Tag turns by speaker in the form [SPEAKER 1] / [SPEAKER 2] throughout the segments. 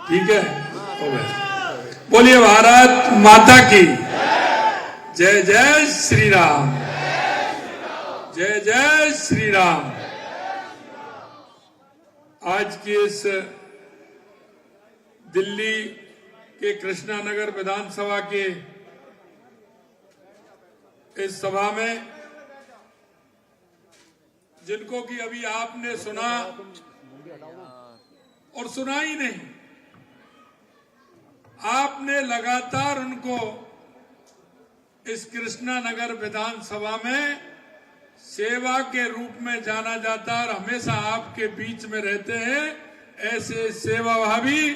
[SPEAKER 1] ठीक है, हो गया। बोलिए भारत माता की जय। जय श्री राम। जय जय श्री राम। आज की इस दिल्ली के कृष्णा नगर विधानसभा के इस सभा में जिनको कि अभी आपने सुना और सुना ही नहीं, आपने लगातार उनको इस कृष्णा नगर विधानसभा में सेवा के रूप में जाना जाता और हमेशा आपके बीच में रहते हैं ऐसे सेवाभावी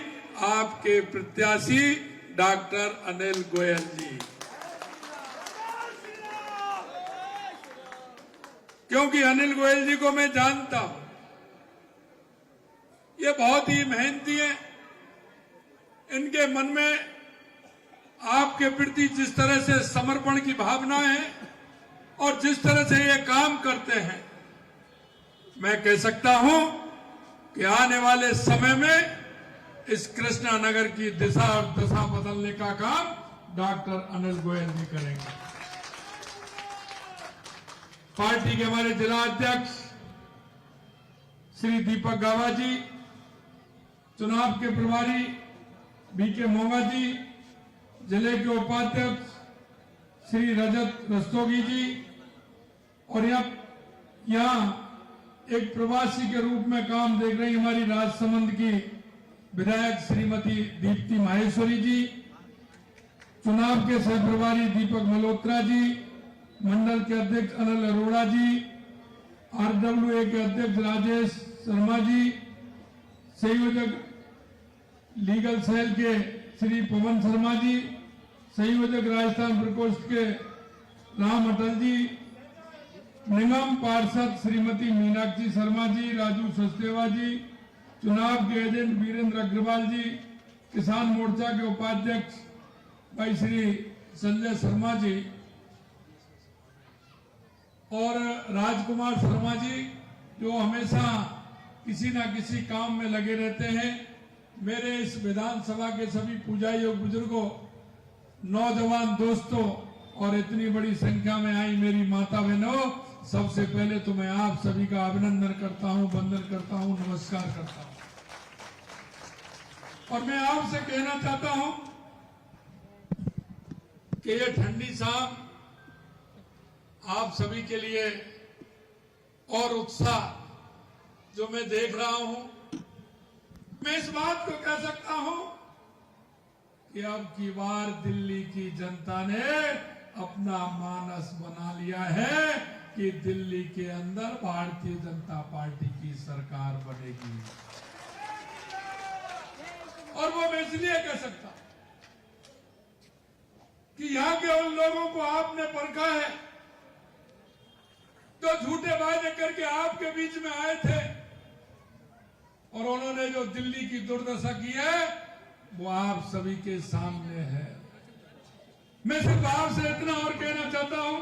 [SPEAKER 1] आपके प्रत्याशी डॉक्टर अनिल गोयल जी। क्योंकि अनिल गोयल जी को मैं जानता हूं, ये बहुत ही मेहनती है। इनके मन में आपके प्रति जिस तरह से समर्पण की भावना है और जिस तरह से ये काम करते हैं, मैं कह सकता हूं कि आने वाले समय में इस कृष्णा नगर की दिशा और दशा बदलने का काम डॉक्टर अनिल गोयल जी करेंगे। पार्टी के हमारे जिला अध्यक्ष श्री दीपक गावा जी, चुनाव के प्रभारी बीके मोंगा जी, जिले के उपाध्यक्ष श्री रजत रस्तोगी जी और यहाँ एक प्रवासी के रूप में काम देख रही हमारी राजसमंद की विधायक श्रीमती दीप्ति माहेश्वरी जी, चुनाव के सह प्रभारी दीपक मल्होत्रा जी, मंडल के अध्यक्ष अनिल अरोड़ा जी, आरडब्ल्यूए के अध्यक्ष राजेश शर्मा जी, संयोजक लीगल सेल के श्री पवन शर्मा जी, संयोजक राजस्थान प्रकोष्ठ के राम अटल जी, निगम पार्षद श्रीमती मीनाक्षी शर्मा जी, राजू सचदेवा जी, चुनाव के एजेंट वीरेंद्र अग्रवाल जी, किसान मोर्चा के उपाध्यक्ष भाई श्री संजय शर्मा जी और राजकुमार शर्मा जी, जो हमेशा किसी ना किसी काम में लगे रहते हैं। मेरे इस विधानसभा के सभी पूजारी और बुजुर्गों, नौजवान दोस्तों और इतनी बड़ी संख्या में आई मेरी माता बहनों, सबसे पहले तो मैं आप सभी का अभिनंदन करता हूं, वंदन करता हूं, नमस्कार करता हूं। और मैं आपसे कहना चाहता हूं कि ये ठंडी शाम आप सभी के लिए और उत्साह जो मैं देख रहा हूं, मैं इस बात को कह सकता हूं कि अब की बार दिल्ली की जनता ने अपना मानस बना लिया है कि दिल्ली के अंदर भारतीय जनता पार्टी की सरकार बनेगी। और वो मैं इसलिए कह सकता कि यहां के उन लोगों को आपने परखा है जो झूठे वादे करके आपके बीच में आए थे और उन्होंने जो दिल्ली की दुर्दशा की है वो आप सभी के सामने है। मैं सिर्फ आपसे इतना और कहना चाहता हूं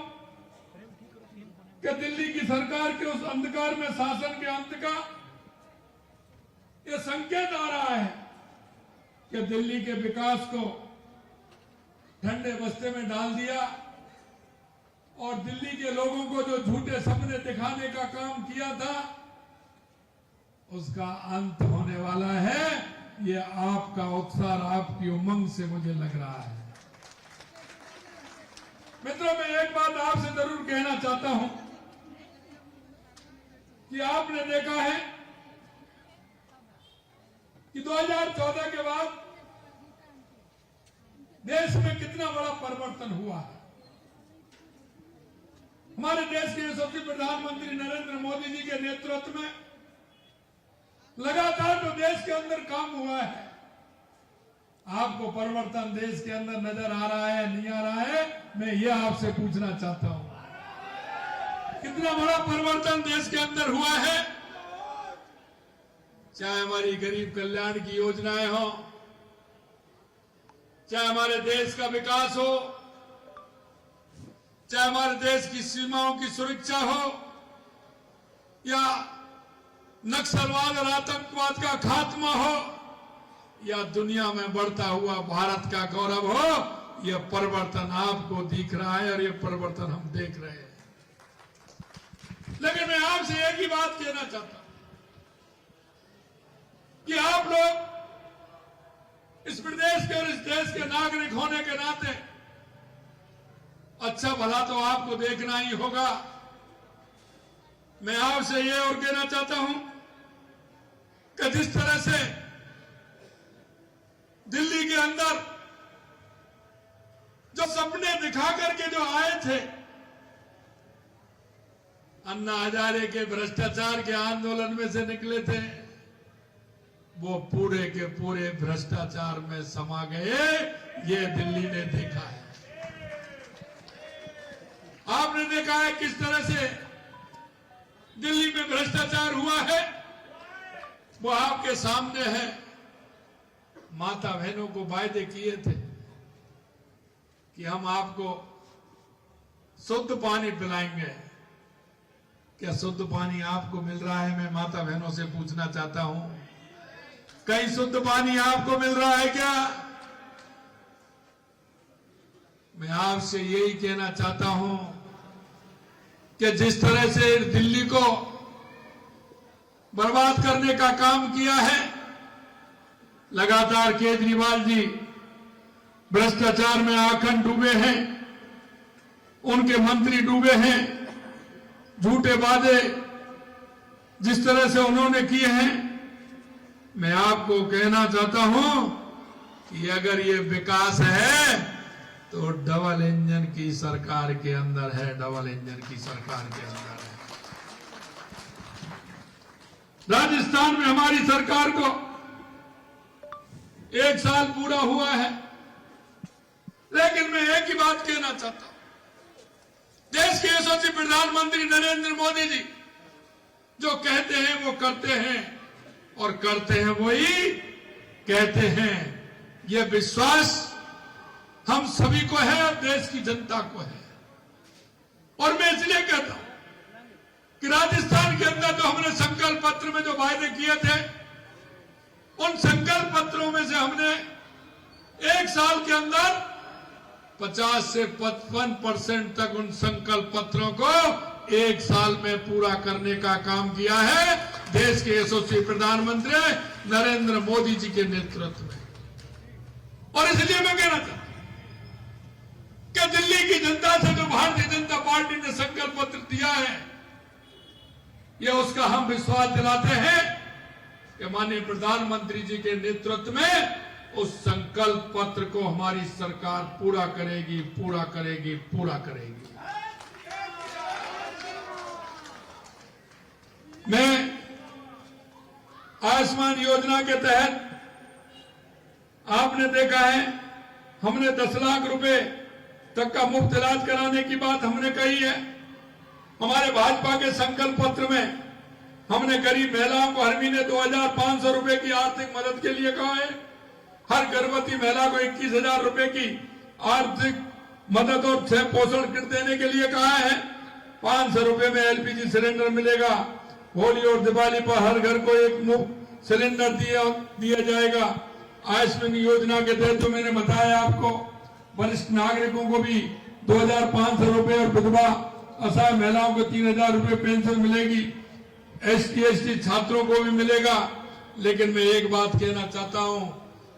[SPEAKER 1] कि दिल्ली की सरकार के उस अंधकार में शासन के अंत का ये संकेत आ रहा है कि दिल्ली के विकास को ठंडे बस्ते में डाल दिया और दिल्ली के लोगों को जो झूठे सपने दिखाने का काम किया था उसका अंत होने वाला है। ये आपका उत्साह, आपकी उमंग से मुझे लग रहा है। मित्रों, मैं एक बात आपसे जरूर कहना चाहता हूं कि आपने देखा है कि 2014 के बाद देश में कितना बड़ा परिवर्तन हुआ है। हमारे देश के यशस्वी प्रधानमंत्री नरेंद्र मोदी जी के नेतृत्व में लगातार जो देश के अंदर काम हुआ है, आपको परिवर्तन देश के अंदर नजर आ रहा है, नहीं आ रहा है? मैं ये आपसे पूछना चाहता हूं, कितना बड़ा परिवर्तन देश के अंदर हुआ है। चाहे हमारी गरीब कल्याण की योजनाएं हो, चाहे हमारे देश का विकास हो, चाहे हमारे देश की सीमाओं की सुरक्षा हो या नक्सलवाद और आतंकवाद का खात्मा हो या दुनिया में बढ़ता हुआ भारत का गौरव हो, यह परिवर्तन आपको दिख रहा है और यह परिवर्तन हम देख रहे हैं। लेकिन मैं आपसे एक ही बात कहना चाहता हूं कि आप लोग इस प्रदेश के और इस देश के नागरिक होने के नाते अच्छा भला तो आपको देखना ही होगा। मैं आपसे ये और कहना चाहता हूं कि जिस तरह से दिल्ली के अंदर जो सपने दिखा करके जो आए थे, अन्ना हजारे के भ्रष्टाचार के आंदोलन में से निकले थे, वो पूरे के पूरे भ्रष्टाचार में समा गए। ये दिल्ली ने देखा है। आपने देखा है किस तरह से दिल्ली में भ्रष्टाचार हुआ है, वो आपके सामने है। माता बहनों को वायदे किए थे कि हम आपको शुद्ध पानी पिलाएंगे। क्या शुद्ध पानी आपको मिल रहा है? मैं माता बहनों से पूछना चाहता हूं, कहीं शुद्ध पानी आपको मिल रहा है क्या? मैं आपसे यही कहना चाहता हूं कि जिस तरह से दिल्ली को बर्बाद करने का काम किया है, लगातार केजरीवाल जी भ्रष्टाचार में आखंड डूबे हैं, उनके मंत्री डूबे हैं। झूठे वादे जिस तरह से उन्होंने किए हैं, मैं आपको कहना चाहता हूं कि अगर ये विकास है तो डबल इंजन की सरकार के अंदर है, डबल इंजन की सरकार के अंदर है। राजस्थान में हमारी सरकार को 1 साल पूरा हुआ है, लेकिन मैं एक ही बात कहना चाहता हूं, देश के यशस्वी प्रधानमंत्री नरेंद्र मोदी जी जो कहते हैं वो करते हैं, और करते हैं वही कहते हैं। यह विश्वास हम सभी को है और देश की जनता को है। और मैं इसलिए कहता हूं कि राजस्थान के अंदर जो हमने संकल्प पत्र में जो वायदे किए थे, उन संकल्प पत्रों में से हमने 1 साल के अंदर 50 से 55% तक उन संकल्प पत्रों को 1 साल में पूरा करने का काम किया है, देश के यशस्वी प्रधानमंत्री नरेंद्र मोदी जी के नेतृत्व में। और इसलिए मैं कहना चाहता हूं कि दिल्ली की जनता से जो भारतीय जनता पार्टी ने संकल्प पत्र दिया है, यह उसका हम विश्वास दिलाते हैं कि माननीय प्रधानमंत्री जी के नेतृत्व में उस संकल्प पत्र को हमारी सरकार पूरा करेगी, पूरा करेगी, पूरा करेगी। मैं आयुष्मान योजना के तहत आपने देखा है, हमने 10 लाख रुपए तक का मुफ्त इलाज कराने की बात हमने कही है। हमारे भाजपा के संकल्प पत्र में हमने गरीब महिलाओं को हर महीने 2500 रुपए की आर्थिक मदद के लिए कहा है। हर गर्भवती महिला को 21,000 रुपए की आर्थिक मदद और 6 पोषण किट देने के लिए कहा है। 500 रुपए में एलपीजी सिलेंडर मिलेगा। होली और दिवाली पर हर घर को एक मुफ्त सिलेंडर दिया जाएगा। आयुष्मान योजना के तहत तो मैंने बताया आपको, वरिष्ठ नागरिकों को भी 2,500 रुपए और विधवा असहाय महिलाओं को 3,000 रुपए पेंशन मिलेगी। ST छात्रों को भी मिलेगा। लेकिन मैं एक बात कहना चाहता हूं,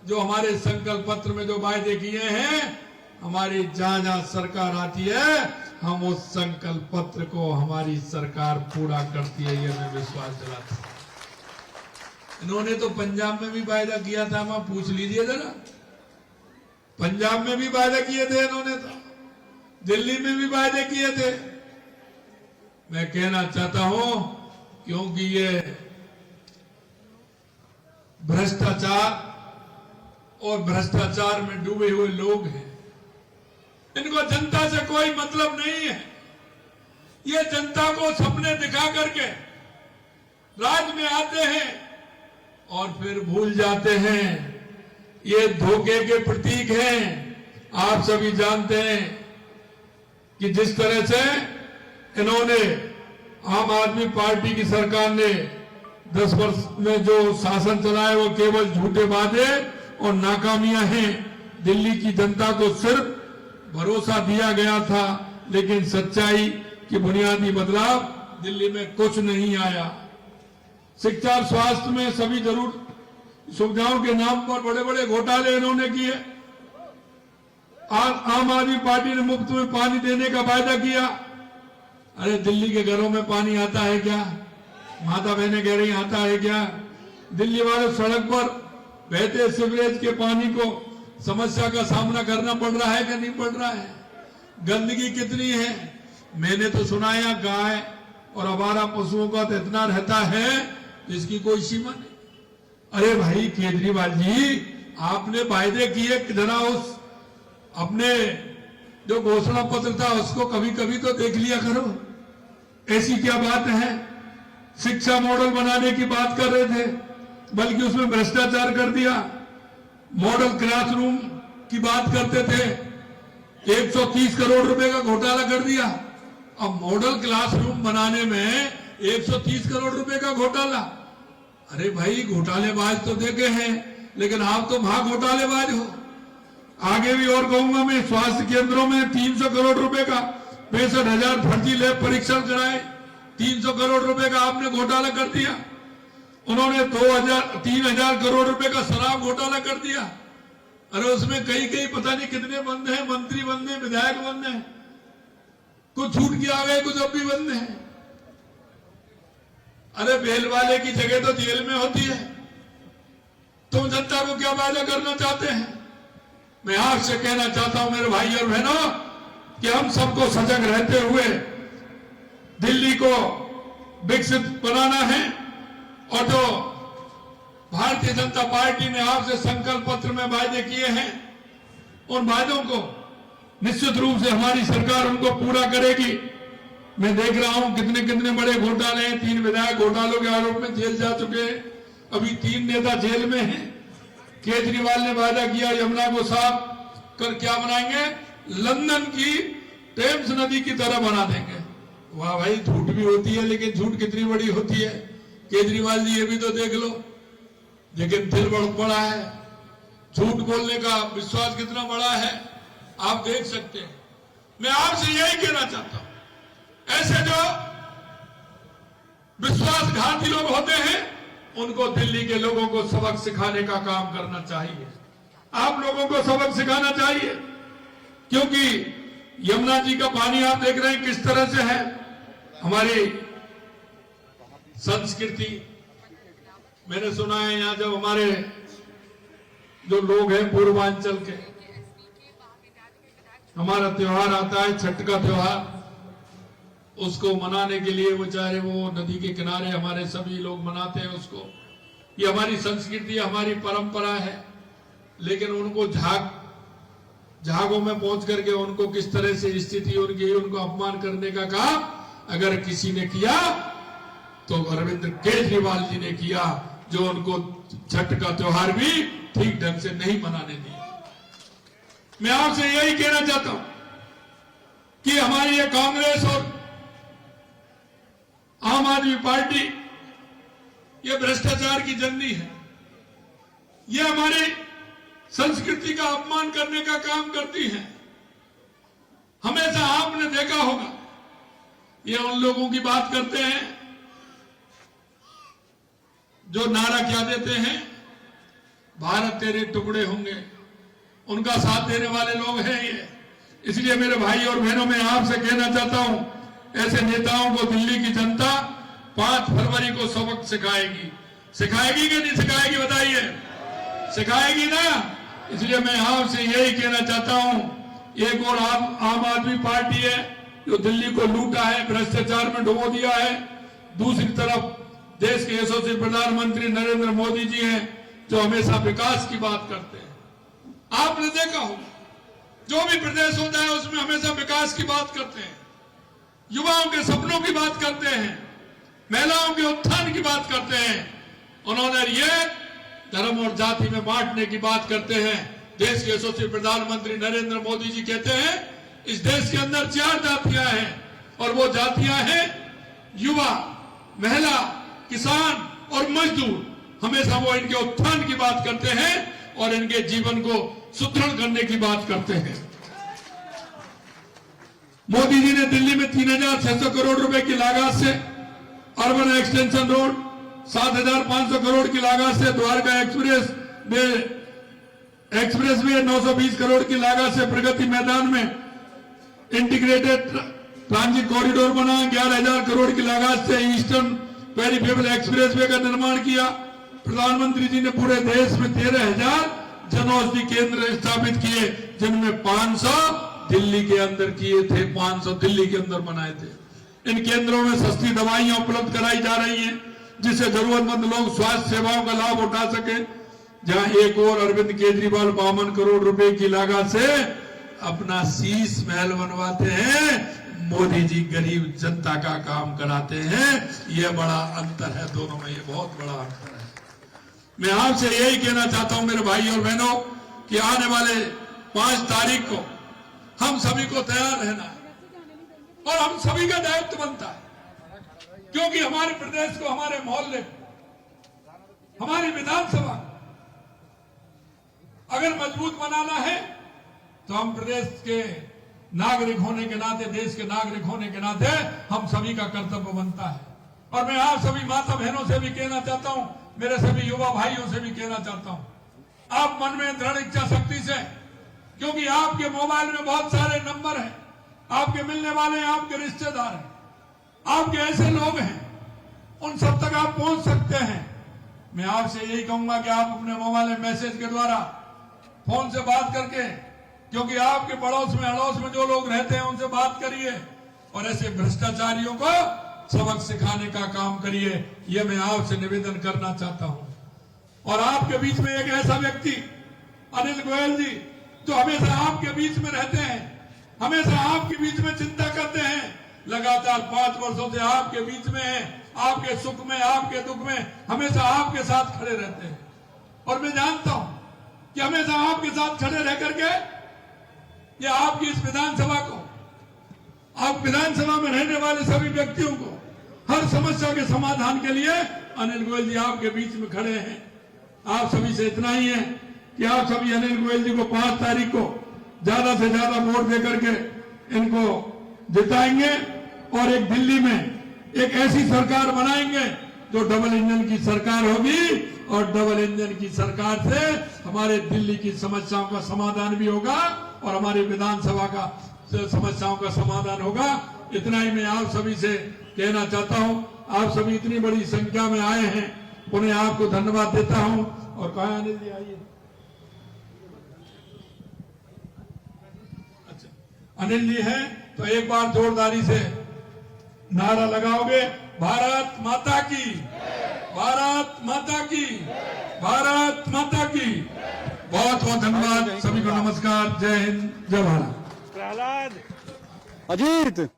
[SPEAKER 1] जो हमारे संकल्प पत्र में जो वायदे किए हैं, हमारी जहां जहां सरकार आती है, हम उस संकल्प पत्र को हमारी सरकार पूरा करती है, ये मैं विश्वास दिलाता हूं। इन्होंने तो पंजाब में भी वायदा किया था, वहां पूछ लीजिए जरा, पंजाब में भी वायदा किए थे इन्होंने, तो दिल्ली में भी वायदे किए थे। मैं कहना चाहता हूं, क्योंकि ये भ्रष्टाचार और भ्रष्टाचार में डूबे हुए लोग हैं, इनको जनता से कोई मतलब नहीं है। ये जनता को सपने दिखा करके राज में आते हैं और फिर भूल जाते हैं। ये धोखे के प्रतीक हैं। आप सभी जानते हैं कि जिस तरह से इन्होंने, आम आदमी पार्टी की सरकार ने 10 वर्ष में जो शासन चला है वो केवल झूठे वादे और नाकामियां हैं। दिल्ली की जनता को सिर्फ भरोसा दिया गया था, लेकिन सच्चाई की बुनियादी बदलाव दिल्ली में कुछ नहीं आया। शिक्षा और स्वास्थ्य में सभी जरूर सुविधाओं के नाम पर बड़े बड़े घोटाले इन्होंने किए। आम आदमी पार्टी ने मुफ्त में पानी देने का वायदा किया। अरे दिल्ली के घरों में पानी आता है क्या? माता बहनें कह रही आता है क्या? दिल्ली वाले सड़क पर बहते सीवरेज के पानी को समस्या का सामना करना पड़ रहा है क्या? नहीं पड़ रहा है। गंदगी कितनी है? मैंने तो सुना है गाय और आवारा पशुओं का तो इतना रहता है जिसकी कोई सीमा नहीं। अरे भाई केजरीवाल जी, आपने वायदे किए, जरा उस अपने जो घोषणा पत्र था उसको कभी कभी तो देख लिया करो। ऐसी क्या बात है? शिक्षा मॉडल बनाने की बात कर रहे थे, बल्कि उसमें भ्रष्टाचार कर दिया। मॉडल क्लासरूम की बात करते थे, 130 करोड़ रुपए का घोटाला कर दिया। अब मॉडल क्लासरूम बनाने में 130 करोड़ रुपए का घोटाला। अरे भाई घोटालेबाज तो देखे हैं, लेकिन आप तो महा घोटालेबाज हो। आगे भी और कहूंगा मैं, स्वास्थ्य केंद्रों में 300 करोड़ रुपए का 65,000 फर्जी लैब परीक्षण कराए। 300 करोड़ रुपए का आपने घोटाला कर दिया। उन्होंने 3,000 करोड़ रुपए का शराब घोटाला कर दिया। अरे उसमें कई पता नहीं कितने बंद हैं, मंत्री बंद हैं, विधायक बंद हैं, कुछ छूट के आ गए, कुछ अब भी बंद हैं। अरे बेल वाले की जगह तो जेल में होती है। तुम जनता को क्या वादा करना चाहते हैं? मैं आपसे कहना चाहता हूं मेरे भाई और बहनों कि हम सबको सजग रहते हुए दिल्ली को विकसित बनाना है। और जो भारतीय जनता पार्टी ने आपसे संकल्प पत्र में वायदे किए हैं, उन वायदों को निश्चित रूप से हमारी सरकार उनको पूरा करेगी। मैं देख रहा हूं कितने कितने बड़े घोटाले हैं। 3 विधायक घोटालों के आरोप में जेल जा चुके हैं, अभी 3 नेता जेल में हैं। केजरीवाल ने वादा किया यमुना को साफ कर क्या बनाएंगे? लंदन की टेम्स नदी की तरह बना देंगे। वाह भाई, झूठ भी होती है, लेकिन झूठ कितनी बड़ी होती है। केजरीवाल जी ये भी तो देख लो, लेकिन दिल बड़ा है। झूठ बोलने का विश्वास कितना बड़ा है आप देख सकते हैं। मैं आपसे यही कहना चाहता हूं, ऐसे जो विश्वासघाती लोग होते हैं उनको दिल्ली के लोगों को सबक सिखाने का काम करना चाहिए। आप लोगों को सबक सिखाना चाहिए, क्योंकि यमुना जी का पानी आप देख रहे हैं किस तरह से है। हमारी संस्कृति, मैंने सुना है यहां जब हमारे जो लोग हैं पूर्वांचल के, हमारा त्योहार आता है छठ का त्योहार, उसको मनाने के लिए बेचारे वो नदी के किनारे हमारे सभी लोग मनाते हैं उसको। ये हमारी संस्कृति, हमारी परंपरा है। लेकिन उनको झागों में पहुंच करके उनको किस तरह से स्थिति उनकी, उनको अपमान करने का काम अगर किसी ने किया तो अरविंद केजरीवाल जी ने किया, जो उनको छठ का त्योहार भी ठीक ढंग से नहीं मनाने दिया। मैं आपसे यही कहना चाहता हूं कि हमारी ये कांग्रेस और आम आदमी पार्टी ये भ्रष्टाचार की जननी है। ये हमारी संस्कृति का अपमान करने का काम करती है। हमेशा आपने देखा होगा ये उन लोगों की बात करते हैं जो नारा क्या देते हैं, भारत तेरे टुकड़े होंगे। उनका साथ देने वाले लोग हैं ये। इसलिए मेरे भाई और बहनों, मैं आपसे कहना चाहता हूं, ऐसे नेताओं को दिल्ली की जनता 5 फरवरी को सबक सिखाएगी। सिखाएगी कि नहीं सिखाएगी बताइए? सिखाएगी ना। इसलिए मैं आपसे यही कहना चाहता हूं, एक और आम आदमी पार्टी है जो दिल्ली को लूटा है, भ्रष्टाचार में डुबो दिया है। दूसरी तरफ देश के यशस्वी प्रधानमंत्री नरेंद्र मोदी जी हैं जो हमेशा विकास की बात करते हैं। आपने देखा होगा जो भी प्रदेश होता है उसमें हमेशा विकास की बात करते हैं, युवाओं के सपनों की बात करते हैं, महिलाओं के उत्थान की बात करते हैं। उन्होंने ये धर्म और जाति में बांटने की बात करते हैं। देश के यशस्वी प्रधानमंत्री नरेंद्र मोदी जी कहते हैं इस देश के अंदर 4 जातियां हैं, और वो जातियां हैं युवा, महिला, किसान और मजदूर, हमेशा वो इनके उत्थान की बात करते हैं और इनके जीवन को सुदृढ़ करने की बात करते हैं। मोदी जी ने दिल्ली में 3,600 करोड़ रुपए की लागत से अर्बन एक्सटेंशन रोड, 7,500 करोड़ की लागत से द्वारका एक्सप्रेस वे 920 करोड़ की लागत से प्रगति मैदान में इंटीग्रेटेड ट्रांजिट कॉरिडोर बना, 11,000 करोड़ की लागत से ईस्टर्न पेरिफेरल एक्सप्रेस वे का निर्माण किया। प्रधानमंत्री जी ने पूरे देश में 13,000 जनौषधि केंद्र स्थापित किए, जिनमें 500 दिल्ली के अंदर किए थे, 500 दिल्ली के अंदर बनाए थे। इन केंद्रों में सस्ती दवाइयां उपलब्ध कराई जा रही हैं, जिससे जरूरतमंद लोग स्वास्थ्य सेवाओं का लाभ उठा सके। जहां एक और अरविंद केजरीवाल 52 करोड़ रुपए की लागत से अपना शीश महल बनवाते हैं, मोदी जी गरीब जनता का काम कराते हैं। यह बड़ा अंतर है दोनों में, ये बहुत बड़ा अंतर है। मैं आपसे यही कहना चाहता हूं मेरे भाई और बहनों कि आने वाले 5 तारीख को हम सभी को तैयार रहना है और हम सभी का दायित्व बनता है, क्योंकि हमारे प्रदेश को, हमारे मोहल्ले, हमारी विधानसभा अगर मजबूत बनाना है तो हम प्रदेश के नागरिक होने के नाते, देश के नागरिक होने के नाते हम सभी का कर्तव्य बनता है। और मैं आप सभी माता बहनों से भी कहना चाहता हूं, मेरे सभी युवा भाइयों से भी कहना चाहता हूं, आप मन में दृढ़ इच्छा शक्ति से, क्योंकि आपके मोबाइल में बहुत सारे नंबर हैं, आपके मिलने वाले हैं, आपके रिश्तेदार हैं, आपके ऐसे लोग हैं, उन सब तक आप पहुंच सकते हैं। मैं आपसे यही कहूंगा कि आप अपने मोबाइल में मैसेज के द्वारा, फोन से बात करके, क्योंकि आपके पड़ोस में अड़ोस में जो लोग रहते हैं उनसे बात करिए और ऐसे भ्रष्टाचारियों को सबक सिखाने का काम करिए। यह मैं आपसे निवेदन करना चाहता हूं। और आपके बीच में एक ऐसा व्यक्ति अनिल गोयल जी, जो हमेशा आपके बीच में रहते हैं, हमेशा आपके बीच में चिंता करते हैं, लगातार 5 वर्षों से आपके बीच में है, आपके सुख में, आपके दुख में हमेशा आपके साथ खड़े रहते हैं। और मैं जानता हूं कि हमेशा आपके साथ खड़े रह करके या आपकी इस विधानसभा को, आप विधानसभा में रहने वाले सभी व्यक्तियों को हर समस्या के समाधान के लिए अनिल गोयल जी आपके बीच में खड़े हैं। आप सभी से इतना ही है कि आप सभी अनिल गोयल जी को 5 तारीख को ज्यादा से ज्यादा वोट देकर के इनको जिताएंगे और एक दिल्ली में एक ऐसी सरकार बनाएंगे जो डबल इंजन की सरकार होगी। और डबल इंजन की सरकार से हमारे दिल्ली की समस्याओं का समाधान भी होगा और हमारी विधानसभा का समस्याओं का समाधान होगा। इतना ही मैं आप सभी से कहना चाहता हूं। आप सभी इतनी बड़ी संख्या में आए हैं, उन्हें आपको धन्यवाद देता हूं। और कहा अनिल जी आइए। अच्छा, अनिल जी हैं तो एक बार जोरदारी से नारा लगाओगे, भारत माता की, भारत माता की, भारत माता की। बहुत बहुत धन्यवाद, सभी को नमस्कार, जय हिंद, जय भारत।
[SPEAKER 2] प्रहलाद, अजीत।